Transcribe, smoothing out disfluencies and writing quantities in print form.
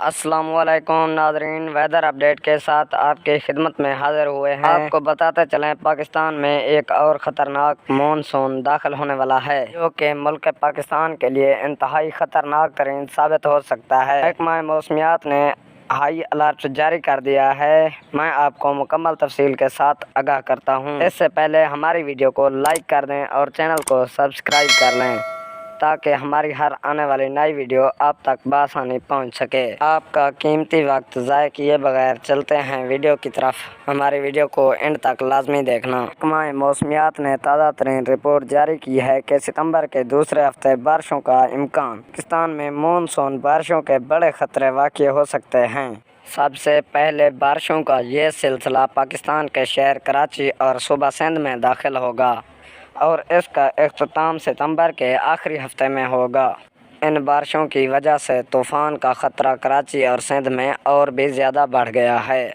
السلام علیکم ناظرین، ویدر اپڈیٹ کے ساتھ آپ کی خدمت میں حاضر ہوئے ہیں۔ آپ کو بتاتے چلیں پاکستان میں ایک اور خطرناک مونسون داخل ہونے والا ہے جو کہ ملک پاکستان کے لیے انتہائی خطرناک ترین ثابت ہو سکتا ہے۔ محکمہ موسمیات نے ہائی الرٹ جاری کر دیا ہے۔ میں آپ کو مکمل تفصیل کے ساتھ آگاہ کرتا ہوں۔ اس سے پہلے ہماری ویڈیو کو لائک کر دیں اور چینل کو سبسکرائب کر لیں تاکہ ہماری ہر آنے والی نئی ویڈیو آپ تک بآسانی پہنچ سکے۔ آپ کا قیمتی وقت ضائع کیے بغیر چلتے ہیں ویڈیو کی طرف۔ ہماری ویڈیو کو اینڈ تک لازمی دیکھنا۔ محکمہ موسمیات نے تازہ ترین رپورٹ جاری کی ہے کہ ستمبر کے دوسرے ہفتے بارشوں کا امکان۔ پاکستان میں مونسون بارشوں کے بڑے خطرے واقع ہو سکتے ہیں۔ سب سے پہلے بارشوں کا یہ سلسلہ پاکستان کے شہر کراچی اور صوبہ سندھ میں داخل ہوگا اور اس کا اختتام ستمبر کے آخری ہفتے میں ہوگا۔ ان بارشوں کی وجہ سے طوفان کا خطرہ کراچی اور سندھ میں اور بھی زیادہ بڑھ گیا ہے۔